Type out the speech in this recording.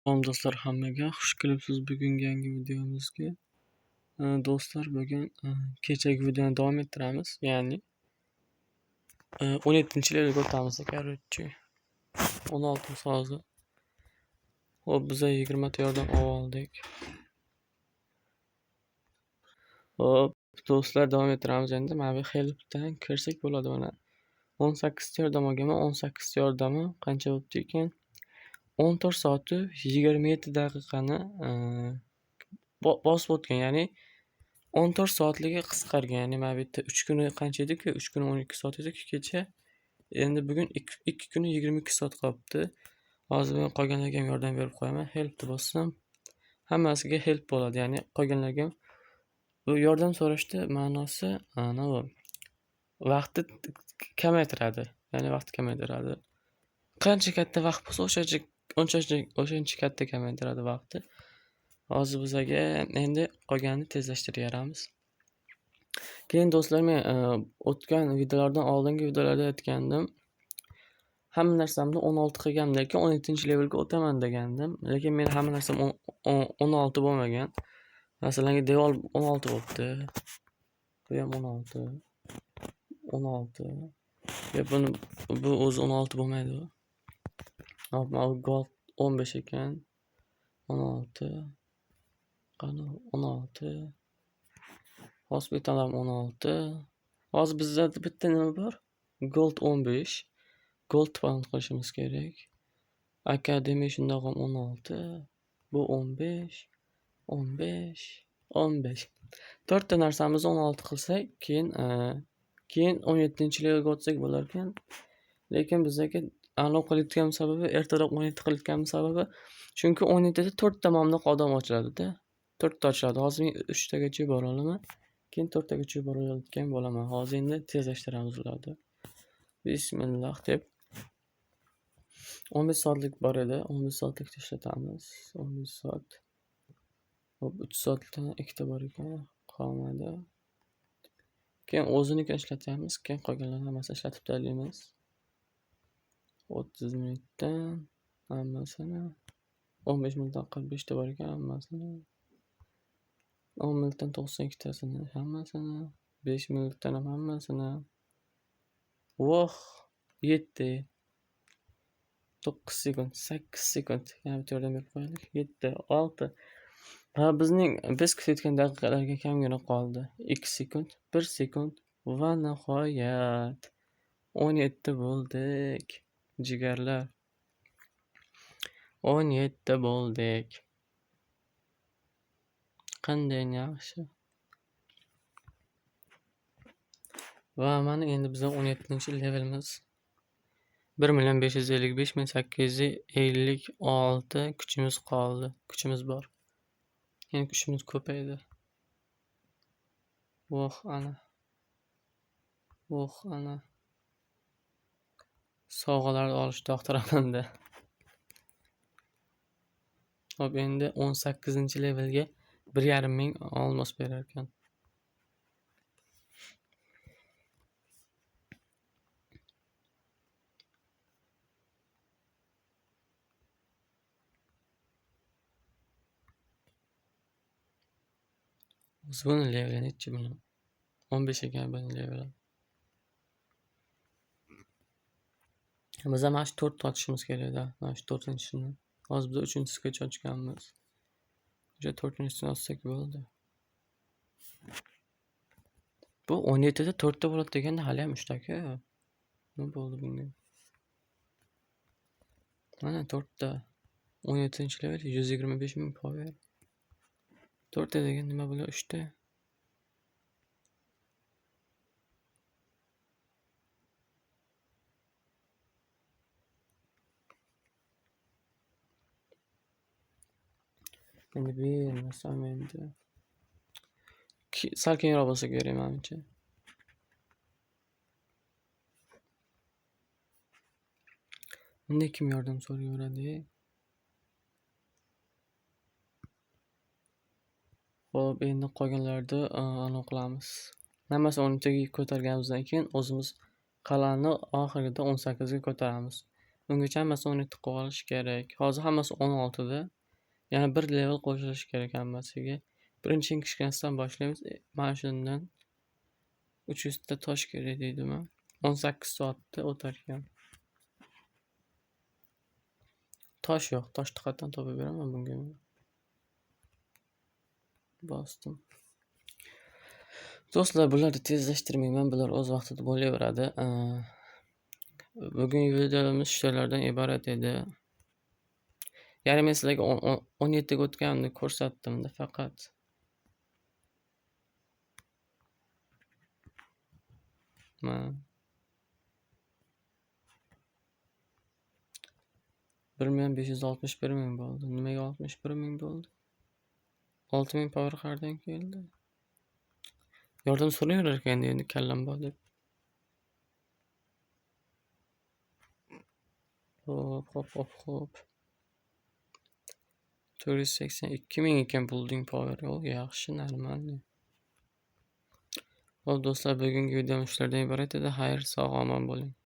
Salom do'stlar hammaga, xush kelibsiz bugungi yangi videomizga. Do'stlar bugun kechagi videoni davom ettiramiz. Ya'ni 17-levelga o'tamiz. Короче, 16 hozir. Hop, biz 20 ta yordam oldik. Hop, do'stlar davom ettiramiz endi. Mana bu helpdan kirsak bo'ladi mana. 18 ta yordam olganman. 18 ta yordami qancha bo'pti ekan? 14 soat 27 daqiqani bosib o'tgan. Ya'ni 14 soatligi qisqargan. Ya'ni mana bu yerda 3 kuni qancha edi-ku? 3 kuni 12 soat edi-ku kecha. Endi bugun 2 kuni 22 soat qolibdi. Hozir men qolganlarga ham yordam berib qo'yaman. Helpni bossam hammasiga help bo'ladi. Ya'ni qolganlarga bu yordam so'rashda ma'nosi anavi vaqtni kamaytiradi. Ya'ni vaqtni kamaytiradi. Qancha katta vaqt bo'lsa o'shancha katta kamaytiradi vaqtni. Hozir bizga endi qolganini tezlashtiramiz. Keyin do'stlar, men o'tgan videolardan oldingi videolarda aytgandim. Hamma narsamni 16 qilganman, lekin 17-levelga o'taman degandim. Lekin men hamma narsam 16 bo'lmagan. Masalan, devor 16 bo'libdi. Bu ham 16. 16. Bu o'zi 16 bo'lmaydi. Hop, mana gold 15 ekan. 16. Qani 16. Hospital ham 16. Hozir bizda bitta nima bor? Gold 15. Gold pound qilishimiz kerak. Akademiya shundoq ham 16. Bu 15. 15. 15. 4 ta narsamizni 16 qilsak, keyin 17-levelga o'tsak bo'lar ekan. Lekin bizga aniq qilayotgan sababi, ertaroq 17 qilayotgan sababi, chunki 17da 4 ta mamliq odam ochiladi-da. 4 ta ochiladi. Hozir men 3 tagacha bora olaman. Keyin 4 tagacha bora oladigan bo'laman. Hozir endi tezlashtiramiz ularni. Bismillah deb 15 soatlik bor edi. 15 soatlik ishlatamiz. 15 soat. Hop, 3 soatdan 2 ta bor ekan. Qolmadi. Keyin o'zinikini ishlatamiz. Keyin qolganlarni hammasini ishlatib tashlaymiz. 30 minutdan hammasini, 15 minutdan 45 ta bor ekan hammasini. 10 minutdan 92 tasini hammasini, 5 minutdan ham hammasini. Voh, 7, 9 sekund, 8 sekund. Yana bitta yordam berib qo'yaylik. 7, 6. Biz kutayotgan daqiqalarga kamgina qoldi. 2 sekund, 1 sekund va nihoyat 17 bo'ldik. Jigarlar. 17 bo'ldik. Qanday yaxshi. Va mana endi biz 17-levelimiz. 1,555,856 kuchimiz qoldi. Kuchimiz bor. Ya'ni kuchimiz ko'paydi. Voh ana. Voh ana. Sovg'alarni olishni yoqtiramanda. Hop, endi 18-levelga 1,5 ming olmos berar ekan. O'zi buni leveli nechi buni? 15 ekan buni leveli. Biz ham 4 ta ochishimiz kerak-da. Mana shu 4-chisini. Hozir biz 3-chisigacha ochganmiz. O'sha 4-chisini ochsak bo'ldi. Bu 17da 4 ta bo'ladi deganda hali ham 3 ta-ku. Nima bo'ldi bunga? Mana 4 ta. 17-level 125 ming power. 4 ta degan nima bo'ladi? 3 ta. Endi bermasam endi. Sal keyinroq bo'lsa kerak menimcha. Unda kim yordam so'rayveradi? Xo'p, endi qolganlarni aniqlamiz. Hammasi 10 taga ko'targanimizdan keyin o'zimiz qal'ani oxirida 18 ga ko'taramiz. Bungacha hammasi 17 qo'yilishi kerak. Hozir hammasi 16 da. Yana bir level qo'shilishi kerak hammasiga. Birinchi eng kichkinasidan boshlaymiz. Mana shundan 300 ta tosh kerak deydimi? 18 soatda o'tarkan. Tosh yo'q. Toshni qayerdan topib beraman bunga? Bosdim. Do'stlar, bularni tezlashtirmayman. Bular o'z vaqtida bo'laveradi. Bugungi videomiz shulardan iborat edi. Ya'ni men sizlarga 17 ga o'tganimni ko'rsatdim-da faqat. Mana 1.561.000 bo'ldi. Nimaga 61.000 bo'ldi? 6.000 power qayerdan keldi? Yordam so'rayverar ekan endi kallam bor deb. Hop. 482.000 ekan building power. Yaxshi, normal. Hop do'stlar, bugungi videom shulardan iborat edi. Xayr, sog' omon bo'ling.